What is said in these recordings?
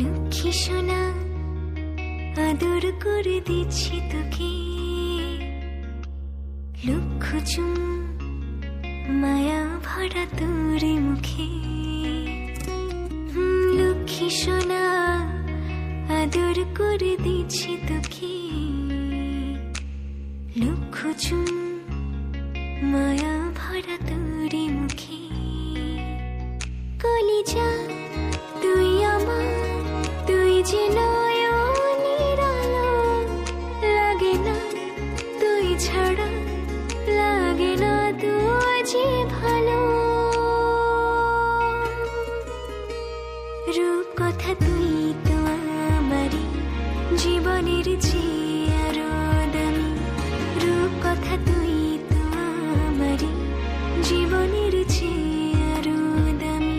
লক্ষ্মী সোনা আদর করে দিচ্ছি তোকে, লক্ষ চুম মায়া ভরা তোর মুখে। লক্ষ্মী সোনা আদর করে দিচ্ছি তোকে, লক্ষ চুম মায়া ভরা তোর মুখে। কলিজা তুই আমার, তুই যে নয়নের আলো, লাগে না তুই ছাড়া, লাগে না তুই যে ভালো। রূপ কথা তুই তো আমারই জীবনের চেয়ে আরো দামি, রূপ কথা তুই তো আমারই জীবনের চেয়ে আরো দামি।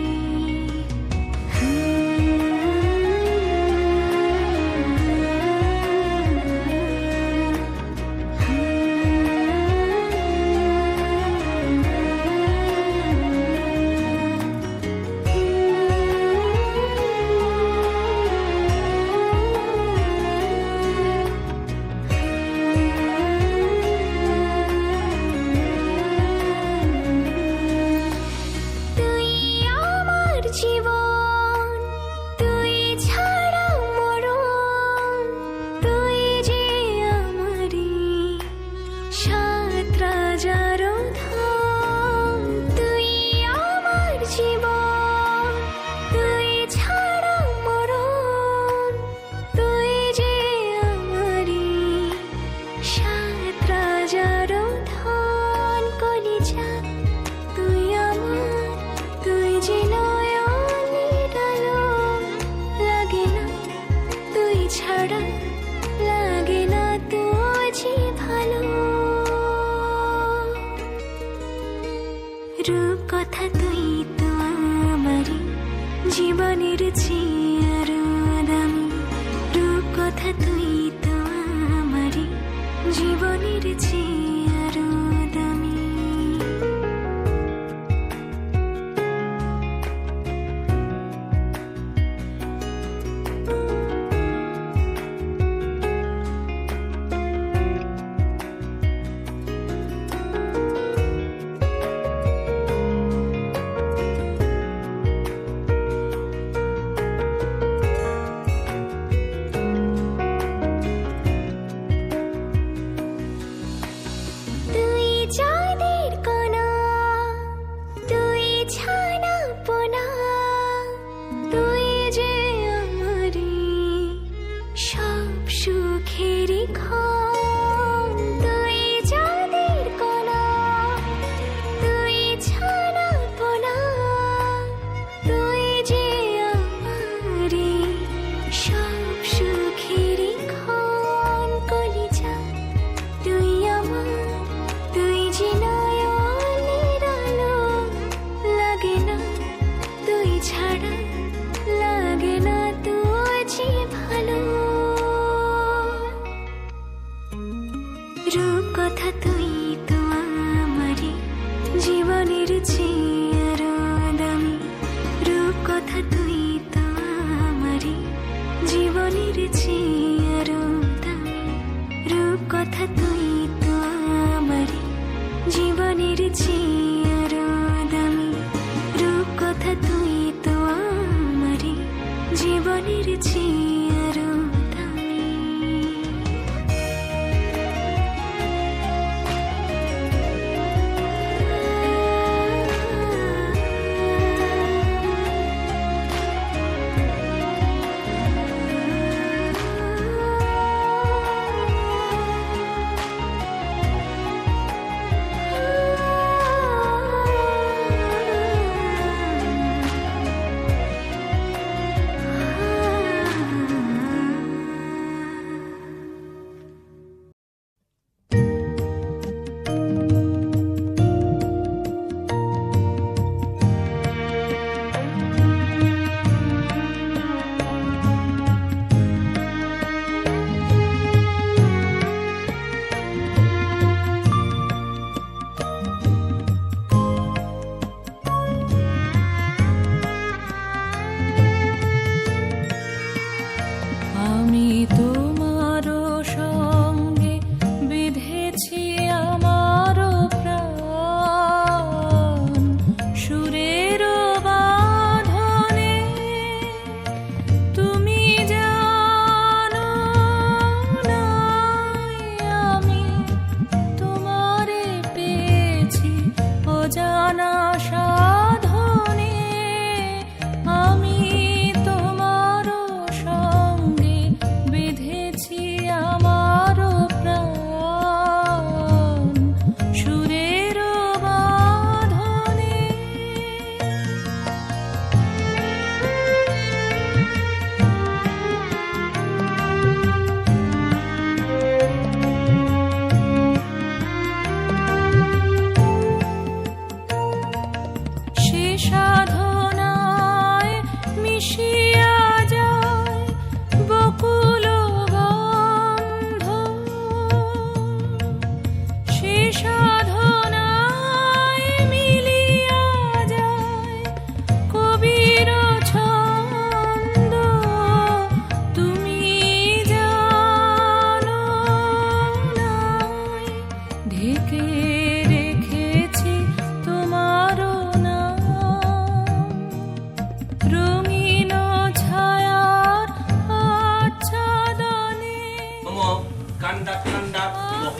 জীবন তুই ছাড়া মরণ, তুই যে আমারি সাত রাজার ধন। তুই আমার জীবন তুই ছাড়া মরণ, তুই যে আমারি সাত রাজার ধন। কলিজা তুই আমার, তুই যে ছাড়া, লাগে না তুই যে ভালো। রূপ কথা তুই তো আমারই জীবনের চেয়ে আরো দামি, রূপ কথা তুই তো আমারই জীবনের চেয়ে আরো দামি। চাঁদের কণা তুই ছানা পোনা, তুই যে আমারি সব সুখেরই ক্ষণ। তুই চাঁদের কণা তুই ছানা পোনা, তুই যে আমারি সব সুখেরই ক্ষণ। কলিজা তুই আমার, তুই যে নয়নের আলো, লাগে না তুই ছাড়া, লাগে না তুই যে ভালো। রূপ কথা তুই তো আমারই জীবনের চেয়ে আরো দামি, রূপ কথা তুই তো আমারই জীবনের চেয়ে আরো দামি, রূপ কথা তুই তো আমারই জীবনের চেয়ে আরো দামি, রূপ কথা তুই তো আমারই জীবনের চেয়ে আরো দামি।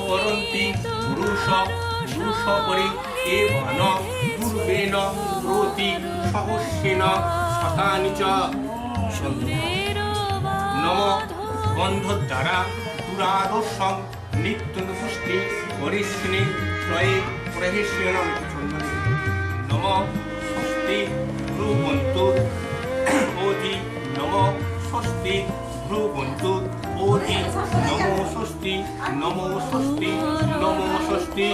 করন্তি পুরুষ পুরুষ পরে এবান পূর্বেণ প্রতি সহস্রেণ শতানি চ নম গন্ধদ্বারা দুরাদর্শং নিত্যনুপুষ্টি হরিষ্ণে ত্রয়ে প্রহেষ্যেণ নম স্বস্তি ভ্রুবন্তু ওধি নম স্বস্তি ভ্রুবন্তু ওধি নমো স্বস্তি নমো স্বস্তি নমো স্বস্তি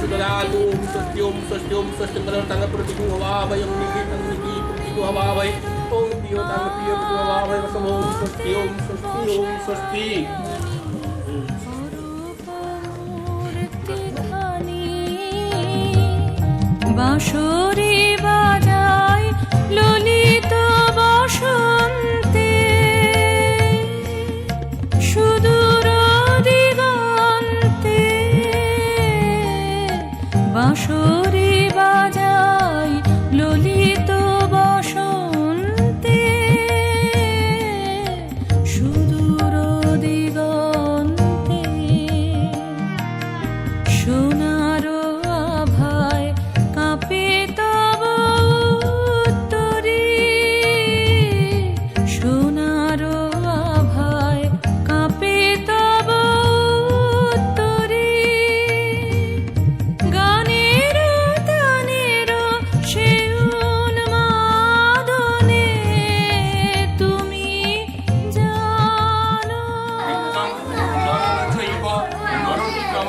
সুদরাতু ওম স্বস্তি ওম স্বস্তি ওম স্বস্তি কলর্তাঙ্গ প্রতিকু হবাবয় ওম নিকেতং নিকি প্রতিকু হবাবয় ওম প্রিয়তাঙ্গ প্রিয় প্রতিকু হবাবয় ওম স্বস্তি ওম স্বস্তি ওম স্বস্তি বাঁশরি বাজায় ললিত বসন্তে সুদূর দিগন্তে বাঁশরি বাজায় ললিত বসন্তে সুদূর দিগন্তে সোনার আভায় কাঁপে তব উত্তরে সোনার আভায় কাঁপে তব উত্তরে গানের তানের সে উন্মাদনে তুমি জানো চৈব নরোত্তম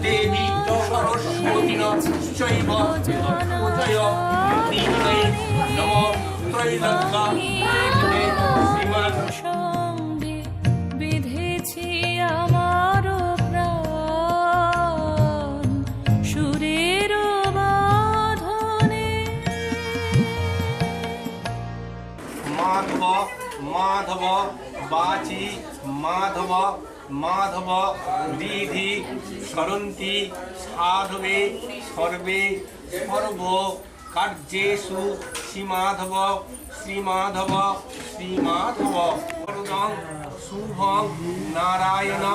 দেবী সরস্বতী চৈব পূজয় দীনৈ নম ত্রৈলোক্য শ্রীমান সঙ্গে বেঁধেছি আমার প্রাণ সুরের বাঁধনে মাধব মাধব বাচি মাধব মাধব বিধি সরন্তি সাধবে সর্বে সর্ব কার্যেষু শ্রীমাধব শ্রীমাধব শ্রীমাধব বরদং শুভং নারায়ণ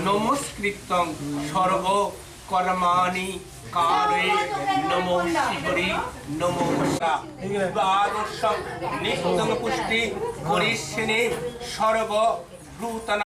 নমস্কৃত্যং সর্ব কর্মাণি কারে নমো শিবরি নমো দ্বাদশং নিত্যং পুষ্টি হরিষ্যেনে সর্বভূতনা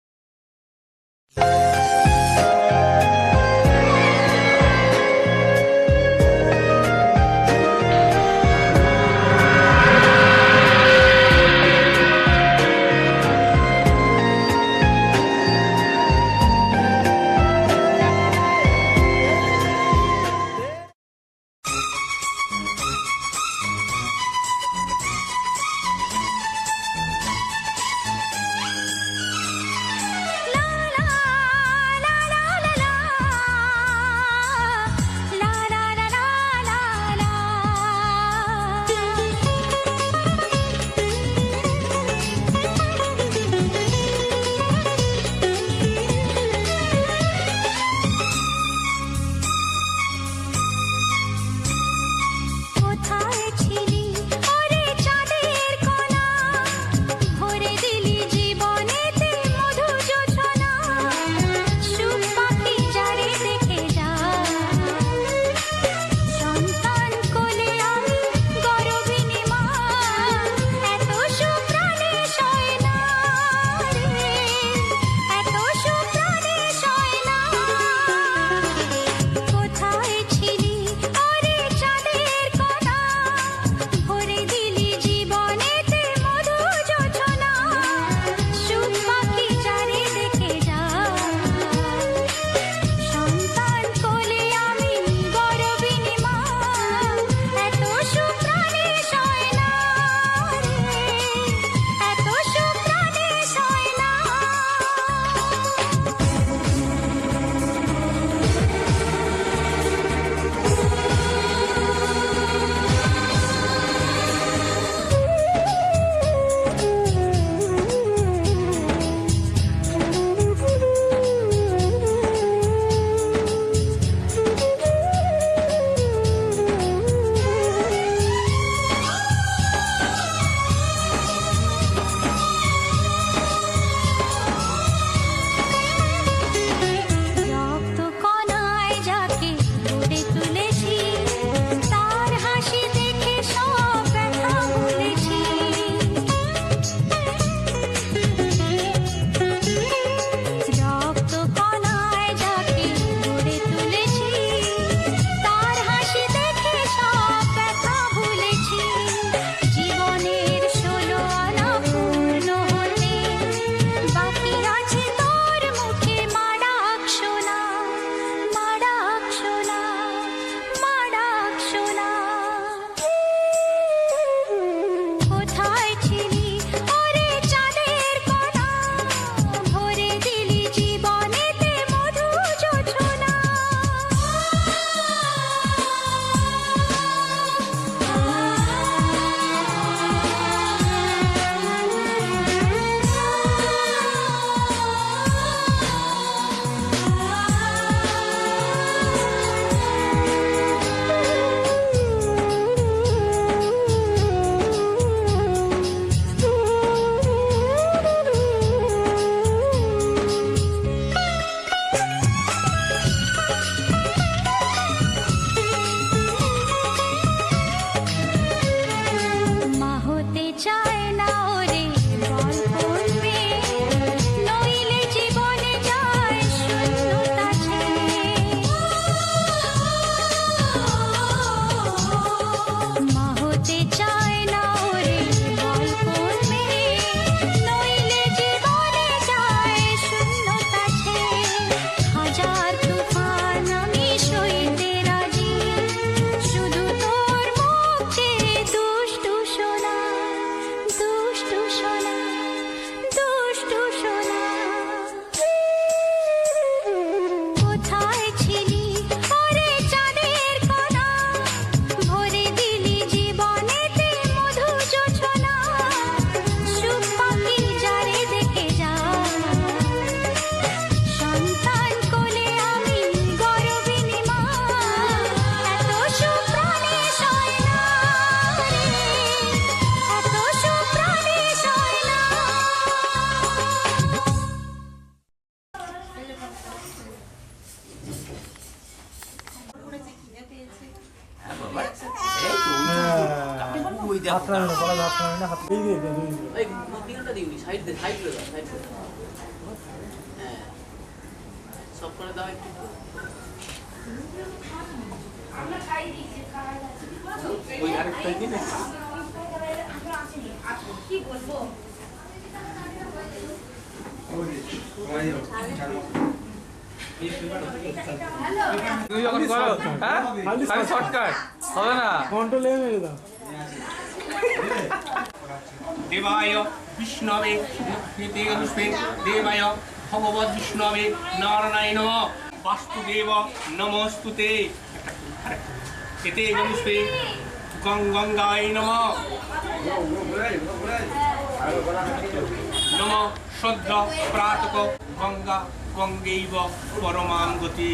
হাতটা নেই, পড়া হাতটা নেই না, হাত এই দিয়ে দে, দুই দিয়ে। এই দিকটা দিবি সাইড দে সাইড করে দাও সাইড করে দাও। হ্যাঁ সব করে দাও একটু ওই আরেকটা দিন তুমি যখন করো হ্যাঁ খালি শর্টকাট হবে না। কন্ট্রোল এ মেরে দাও। দেবায় বিষ্ণবে নমস্তে নমস্তে দেবায় ভগবত বিষ্ণবে নারায়ণ নমঃ বাস্তুদেব নমস্তুতে এতে নমস্তে গঙ্গায় নমঃ নমঃ শ্রদ্ধা প্রাতক গঙ্গা গঙ্গৈব পরমাং গতি।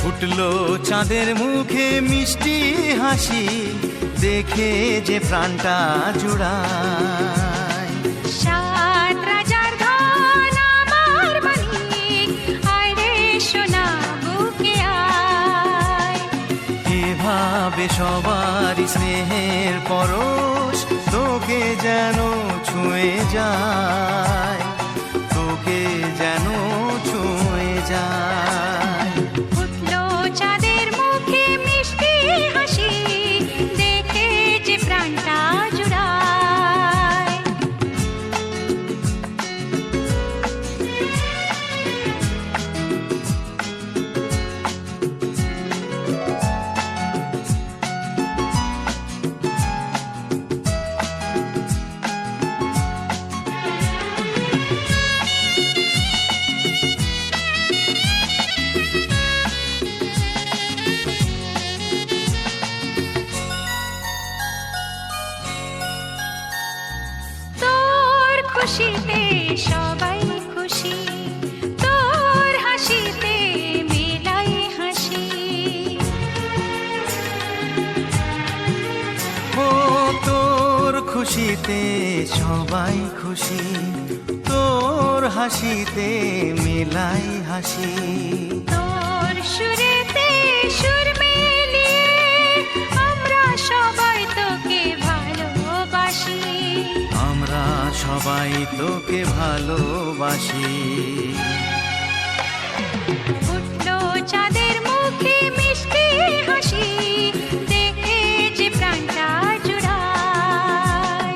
ফুটলো চাঁদের মুখে মিষ্টি হাসি, দেখে যে প্রাণটা জুড়ায়। সাত রাজার ধন আমার মানিক, আয় রে সোনা বুকে আয়। এভাবে সবার স্নেহের পরশ তোকে যেন ছুঁয়ে যায়, তোকে যেন ছুঁয়ে যায়। উঠলো চাঁদের মুখে মিষ্টি হাসি, দেখে যে প্রাণটা জুড়ায়। তোর খুশিতে সবাই খুশি, তোর হাসিতে মেলাই হাসি। ও তোর খুশিতে সবাই খুশি, তোর হাসিতে মেলাই হাসি। তোর সুরেতে সুর মিলিয়ে আমরা সবাই তোকে ভালোবাসি। আমরা সবাই তোকে ভালোবাসি। উঠলো চাঁদের মুখে মিষ্টি হাসি, দেখে যে প্রাণটা জুড়ায়।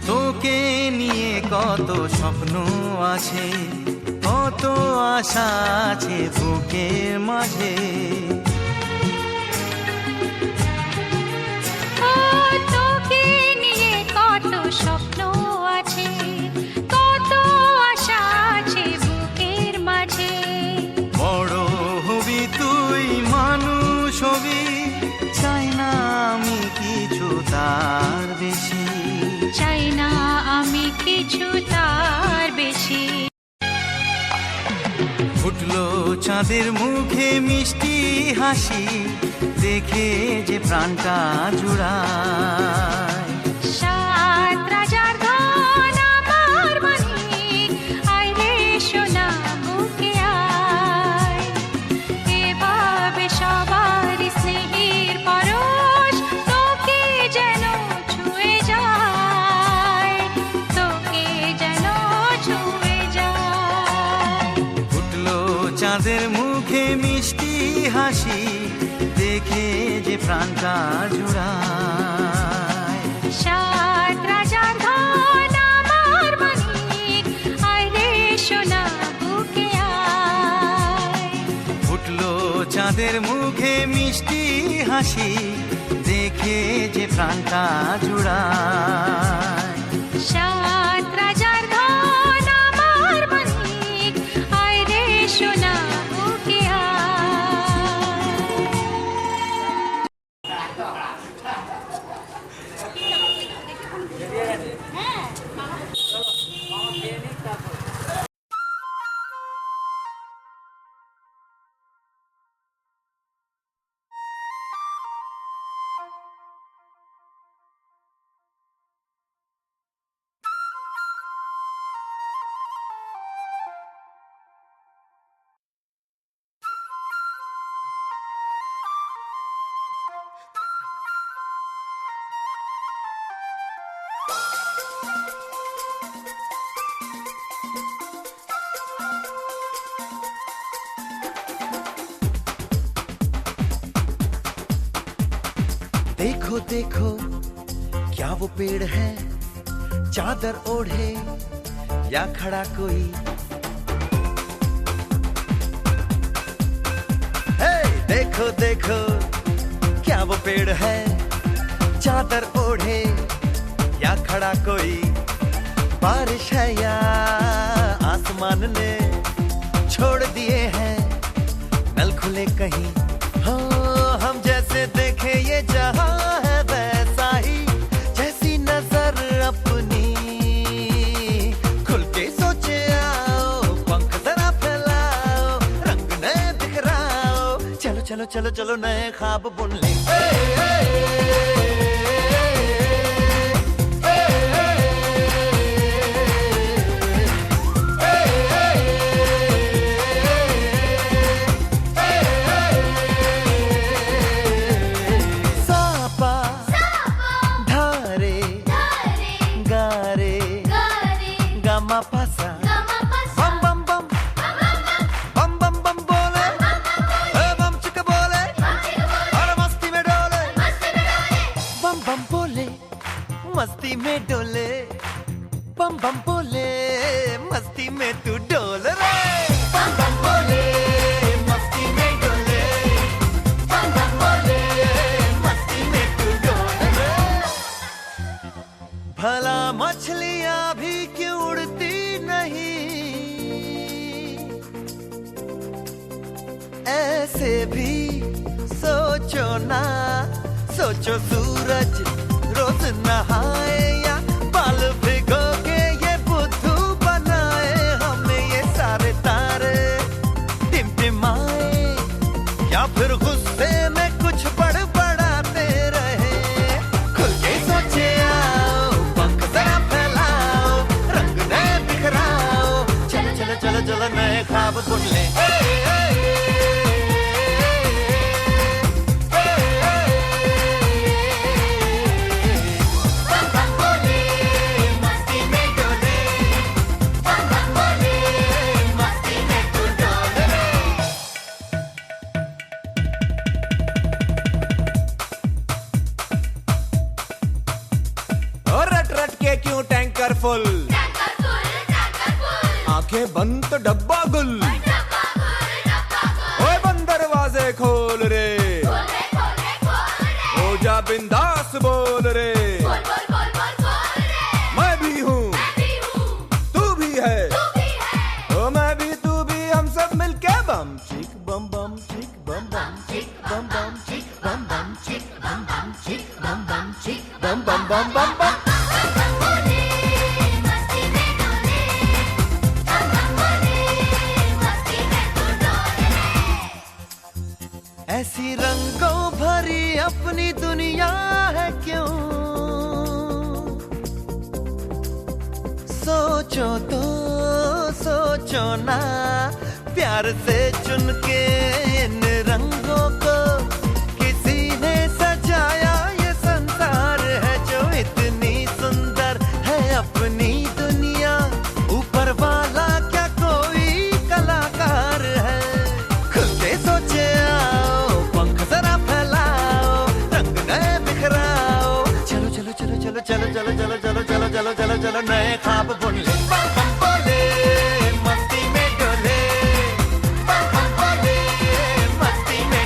তোকে নিয়ে কত স্বপ্ন আছে, কত আশা আছে বুকের মাঝে। ও তোকে নিয়ে কত স্বপ্ন আছে, কত আশা আছে বুকের মাঝে। বড় হবি তুই মানুষ হবি, চাই না আমি কিছু তার বেশি। চাই না আমি কিছু তার বেশি। ফুটলো চাঁদের মুখে মিষ্টি হাসি, দেখে যে প্রাণটা জুড়ায়। সাত রাজার ধন আমার মানিক, আয় রে সোনা বুকে আয়। এভাবে সবার স্নেহের পরশ তোকে যেন ছুঁয়ে যায়, তোকে যেন ছুঁয়ে যায়। ফুটলো চাঁদের মুখে মিষ্টি হাসি, দেখে যে প্রাণটা জুড়ায়। সাত রাজার ধন আমার চাঁদের মুখে মিষ্টি হাসি দেখে যে প্রাণটা জুড়ায়। সাত রাজার ধন আমার মানিক, আয় রে সোনা বুকে আয়। देखो देखो क्या वो पेड़ है, चादर ओढ़े या खड़ा कोई। हे देखो देखो क्या वो पेड़ है, चादर ओढ़े या खड़ा कोई। बारिश है या आसमान ने छोड़ दिए हैं नल खुले कहीं। हाँ हम जैसे देखे ये जहां है वैसा ही, जैसी नजर अपनी खुल के सोचे आओ। पंख जरा फैलाओ, रंग नए बिखराओ, चलो चलो चलो चलो नए ख्वाब बुन ले। मस्ती में डोले बम बम बोले, मस्ती में तू डोल रे। बम बम बोले मस्ती में डोले, बम बम बोले मस्ती में तू डोल रे। भला मछलियां भी क्यों उड़ती नहीं, ऐसे भी सोचो ना। सोचो सूरज रोज नहाए या बाल भिगो के ये बुद्धू बनाए। हमें ये सारे तारे टिमटिमाए या फिर गुस्से में कुछ बड़बड़ाते रहे। खुल के सोचे आओ, पंख जरा फैलाओ, रंग नए बिखराओ, चलो चलो चलो चलो नए ख्वाब बुन ले। क्यों टैंकर फुल, आंखें बंद तो डब्बा गुल। ओए बंद दरवाजे खोल रे, हो जा बिंदास बोल रे। मैं भी हूँ तू भी है, ओ मैं भी तू भी, हम सब मिलके बम चिक बम बम चिक बम बम चिक बम बम चिक बम बम चिक बम बम चिक बम बम चिक बम बम बम बम बम। ऐसी रंगों भरी अपनी दुनिया है क्यों, सोचो तो सोचो ना। प्यार से चुन के इन रंगों को किसी ने सजाया। ये संसार है जो इतनी सुंदर है अपनी दुनिया। ऊपर वाला क्या कोई कलाकार है। खुल के सोचे आओ, पंख जरा फैलाओ, रंग नए बिखराओ, चलो चलो चलो चलो चलो चलो चलो चलो चलो चलो चलो चलो नए ख्वाब बुन ले। बम बम बोले मस्ती में डोले, बम बम बोले मस्ती में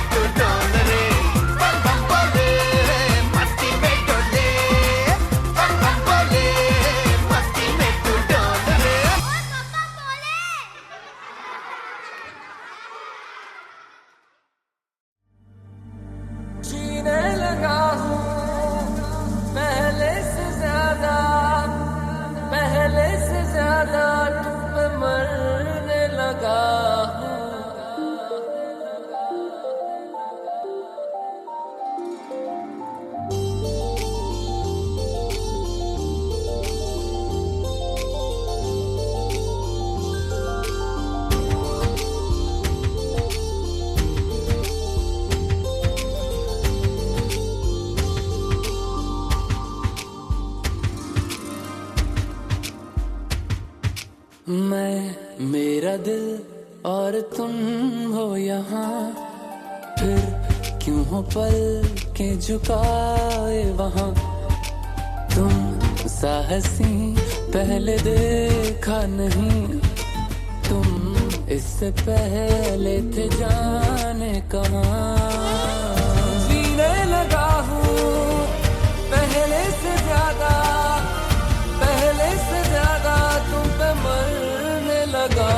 तुम हो यहाँ, फिर क्यों हो पल के झुकाए वहाँ। तुम सा हंसी पहले देखा नहीं, तुम इससे पहले थे जाने कहाँ। जीने लगा हूँ पहले से ज्यादा, पहले से ज्यादा तुम पे मरने लगा।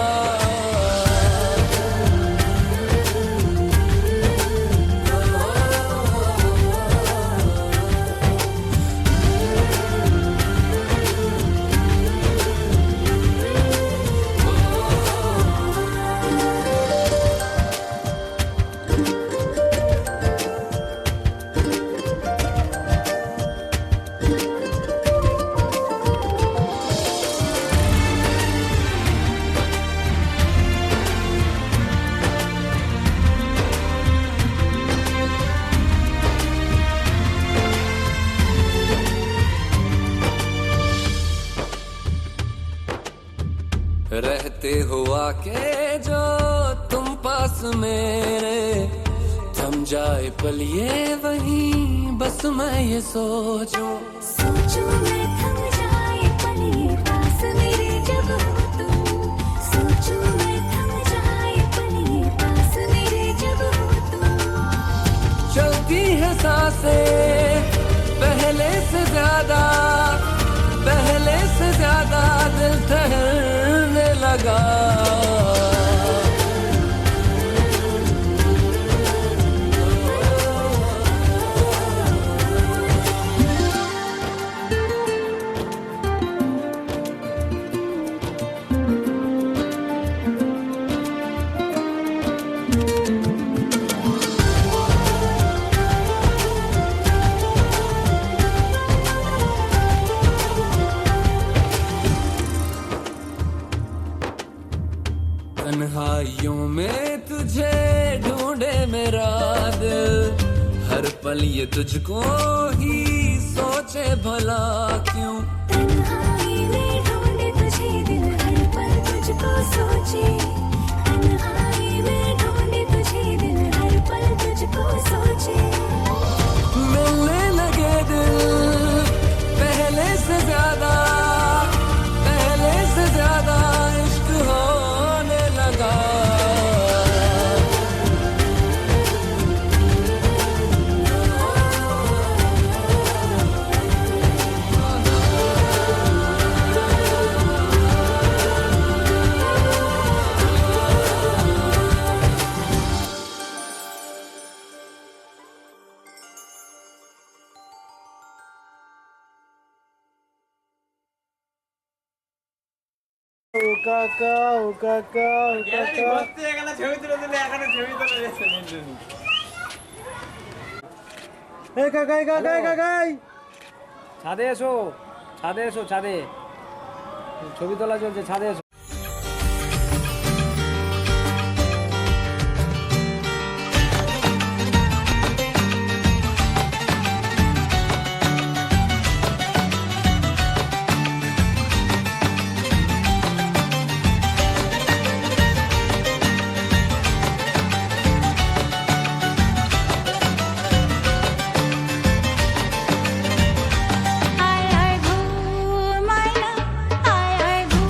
रहते हो आके जो तुम पास मेरे, थम जाए पल ये वहीं बस मैं ये सोचूं। सोचूं मैं थम जाए पल ये पास मेरे जब हो तुम। सोचूं मैं थम जाए पल ये पास मेरे जब हो तुम। चलती है सांसें पहले से ज्यादा, पहले से ज्यादा दिल ठहरने लगा। तन्हाइयों में तुझे ढूंढे मेरा दिल, हर पल ये तुझको ही सोचे भला क्यों। तन्हाई में ढूंढे तुझे दिल, हर पल तुझको सोचे। तन्हाई में ढूंढे तुझे दिल, हर पल तुझको सोचे। मिलने लगे दिल पहले से ज्यादा, पहले से ज्यादा इश्क होने लगा। ও কাকা ও কাকা ও কাকা। এই কাকাই কাকাই কাকাই, ছাদে এসো, ছাদে এসো, ছাদে ছবি তোলা চলছে, ছাদে এসো। आय आय घू मायना, आय आय घू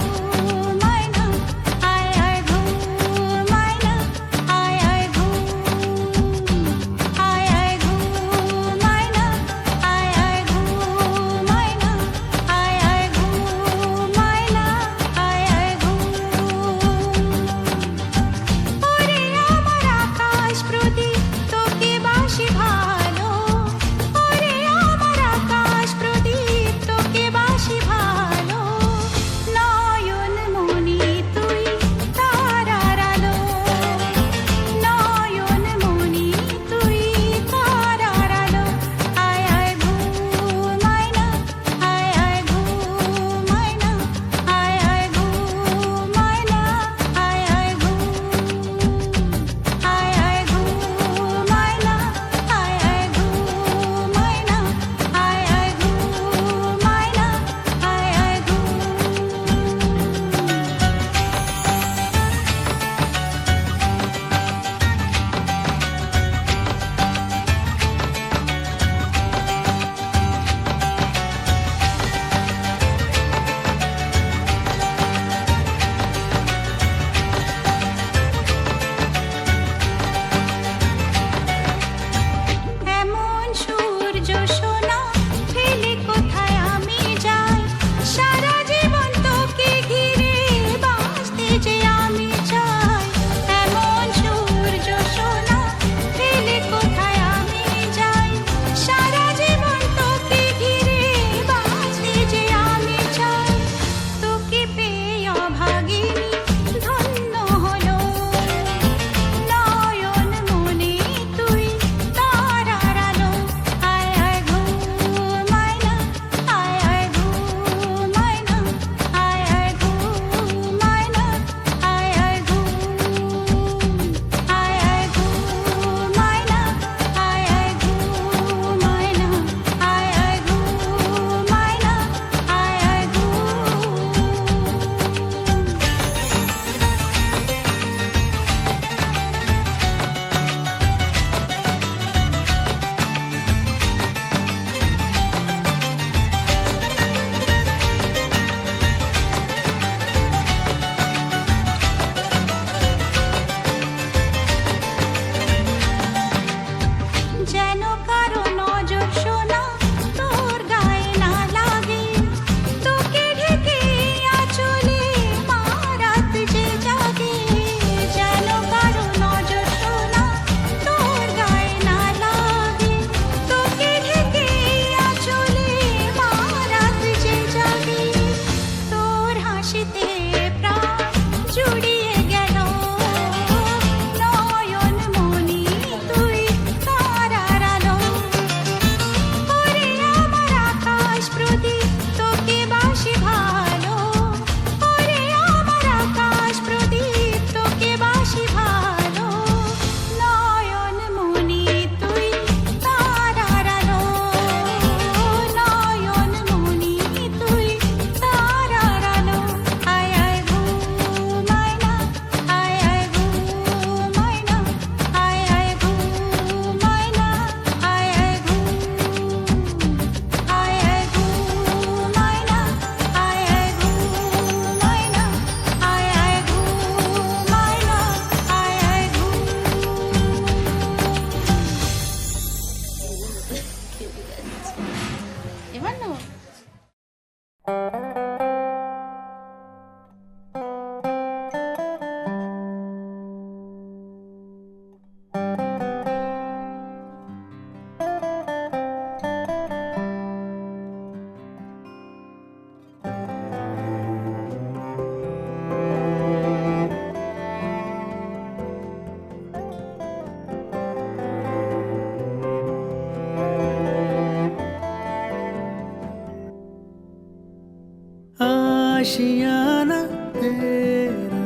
आशियाना तेरा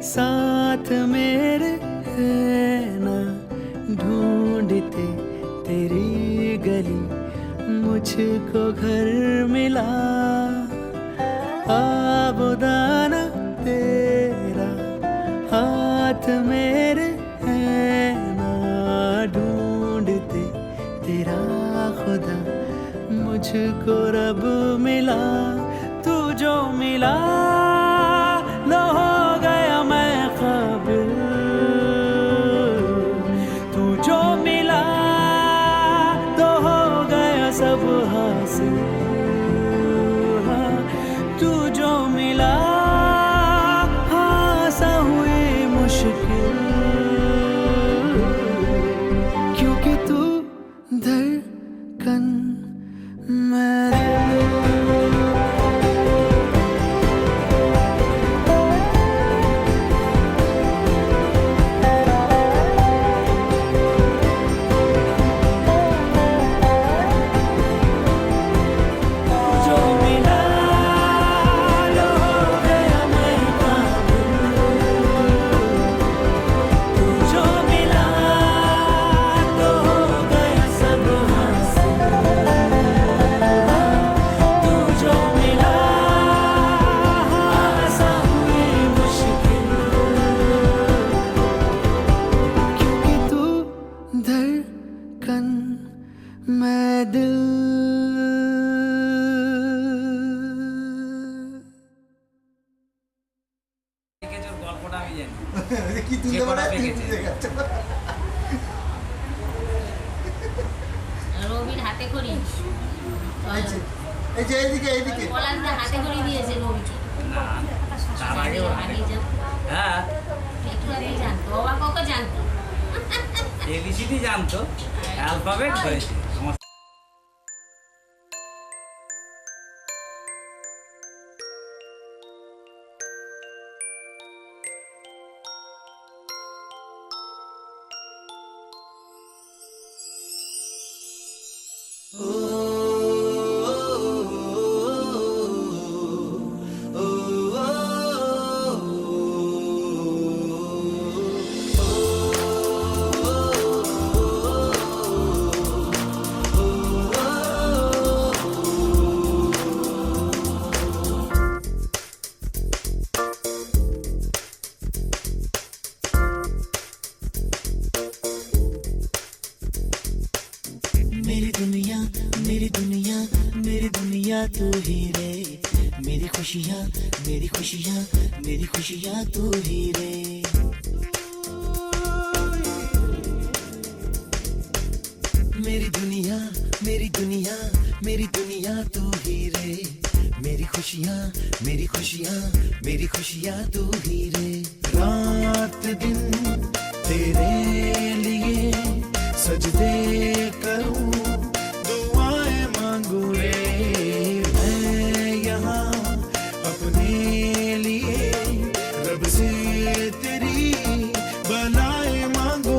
साथ मेरे है ना, ढूंढते तेरी गली मुझको घर मिला। आबुदाना तेरा हाथ मेरे है ना, ढूंढते तेरा खुदा मुझको रब मिला। तू जो मिला लो हो गया मैं काबिल, तू जो मिला तो हो गया सब हासिल। हाँ, तू जो मिला आसा हुई मुश्किल, क्योंकि तू धड़कन मैं धड़कन मैं दिल। গল্পটা আমি জানি কি তুই রবির হাতে খড়ি, এই যে এইদিকে এইদিকে পলাশদা হাতে খড়ি দিয়েছে রবিকে। না তার আগে ওর হাতে হ্যাঁ একটু আগে জানতো, অবাক ওকে জানতো। এবিসিডি জানতো, অ্যালফাবেট হয়েছে। मेरी दुनिया मेरी दुनिया मेरी दुनिया तू ही रे, मेरी खुशियाँ मेरी खुशियाँ मेरी खुशियाँ तू ही रे। मेरी दुनिया मेरी दुनिया मेरी दुनिया तू ही रे, मेरी खुशियाँ मेरी खुशियाँ मेरी खुशियाँ तू ही रे। रात दिन तेरे लिए सजदे करूं, दुआएं मांगू रे। मैं यहाँ अपने लिए रब से तेरी बनाए मांगू